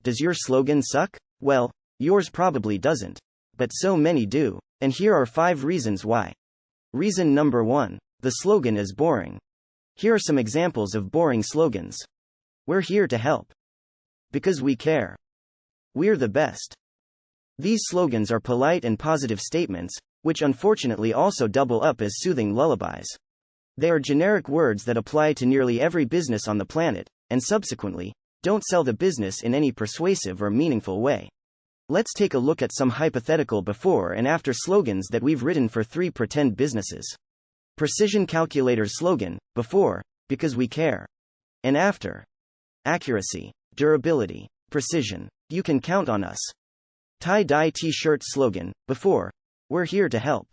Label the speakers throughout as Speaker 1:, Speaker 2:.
Speaker 1: Does your slogan suck? Well, yours probably doesn't. But so many do. And here are 5 reasons why. Reason number 1. The slogan is boring. Here are some examples of boring slogans. We're here to help. Because we care. We're the best. These slogans are polite and positive statements, which unfortunately also double up as soothing lullabies. They are generic words that apply to nearly every business on the planet, and subsequently, don't sell the business in any persuasive or meaningful way. Let's take a look at some hypothetical before and after slogans that we've written for 3 pretend businesses. Precision Calculator slogan, before, because we care. And after. Accuracy, durability, precision, you can count on us. Tie-dye t-shirt slogan, before, we're here to help.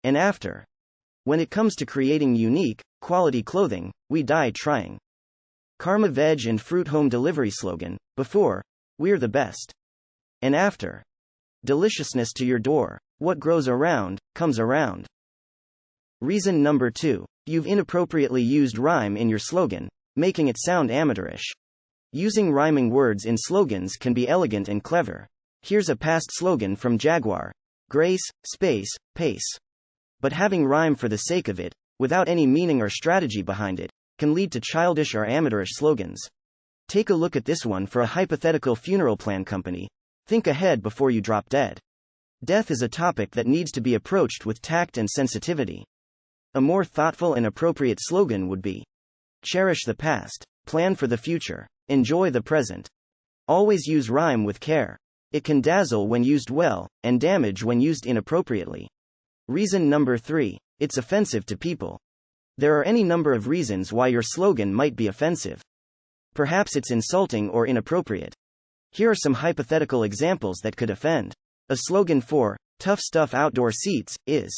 Speaker 1: And after. When it comes to creating unique, quality clothing, we die trying. Karma Veg and Fruit Home Delivery slogan, before, we're the best. And after. Deliciousness to your door, what grows around, comes around. Reason number 2. You've inappropriately used rhyme in your slogan, making it sound amateurish. Using rhyming words in slogans can be elegant and clever. Here's a past slogan from Jaguar. Grace, space, pace. But having rhyme for the sake of it, without any meaning or strategy behind it, can lead to childish or amateurish slogans. Take a look at this one for a hypothetical funeral plan company. Think ahead before you drop dead. Death is a topic that needs to be approached with tact and sensitivity. A more thoughtful and appropriate slogan would be: cherish the past, plan for the future, enjoy the present. Always use rhyme with care. It can dazzle when used well, and damage when used inappropriately. Reason number 3. It's offensive to people. There are any number of reasons why your slogan might be offensive. Perhaps it's insulting or inappropriate. Here are some hypothetical examples that could offend. A slogan for tough stuff outdoor seats is: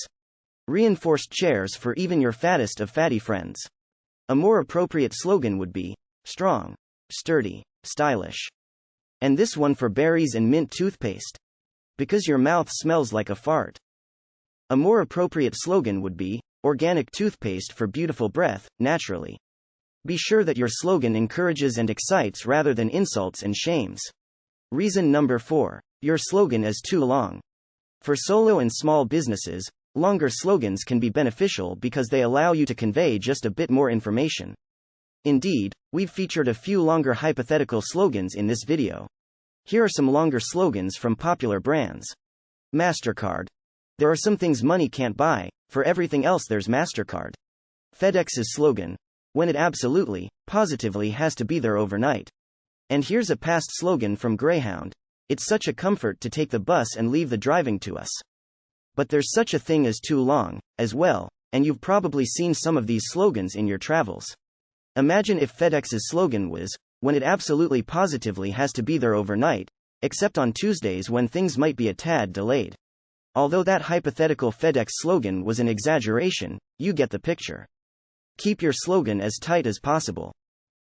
Speaker 1: reinforced chairs for even your fattest of fatty friends. A more appropriate slogan would be strong, sturdy, stylish. And this one for berries and mint toothpaste. Because your mouth smells like a fart. A more appropriate slogan would be organic toothpaste for beautiful breath, naturally. Be sure that your slogan encourages and excites rather than insults and shames. Reason number 4. Your slogan is too long. For solo and small businesses, longer slogans can be beneficial because they allow you to convey just a bit more information. Indeed, we've featured a few longer hypothetical slogans in this video. Here are some longer slogans from popular brands. MasterCard. There are some things money can't buy, for everything else there's MasterCard. FedEx's slogan. When it absolutely, positively has to be there overnight. And here's a past slogan from Greyhound. It's such a comfort to take the bus and leave the driving to us. But there's such a thing as too long, as well, and you've probably seen some of these slogans in your travels. Imagine if FedEx's slogan was, when it absolutely positively has to be there overnight, except on Tuesdays when things might be a tad delayed. Although that hypothetical FedEx slogan was an exaggeration, you get the picture. Keep your slogan as tight as possible.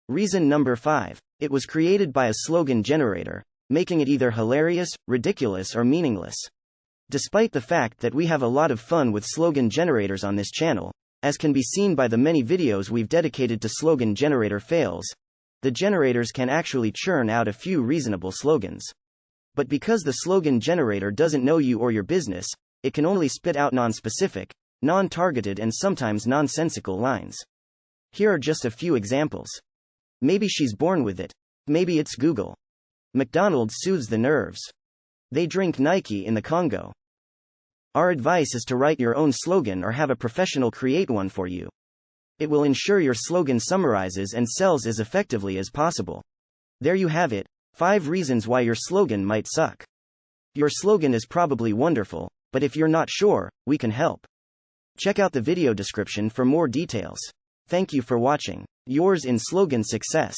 Speaker 1: Reason number 5. It was created by a slogan generator, making it either hilarious, ridiculous, or meaningless. Despite the fact that we have a lot of fun with slogan generators on this channel, as can be seen by the many videos we've dedicated to slogan generator fails, the generators can actually churn out a few reasonable slogans. But because the slogan generator doesn't know you or your business, it can only spit out non-specific, non-targeted, and sometimes nonsensical lines. Here are just a few examples. Maybe she's born with it. Maybe it's Google. McDonald's soothes the nerves. They drink Nike in the Congo. Our advice is to write your own slogan or have a professional create one for you. It will ensure your slogan summarizes and sells as effectively as possible. There you have it, 5 reasons why your slogan might suck. Your slogan is probably wonderful, but if you're not sure, we can help. Check out the video description for more details. Thank you for watching. Yours in slogan success.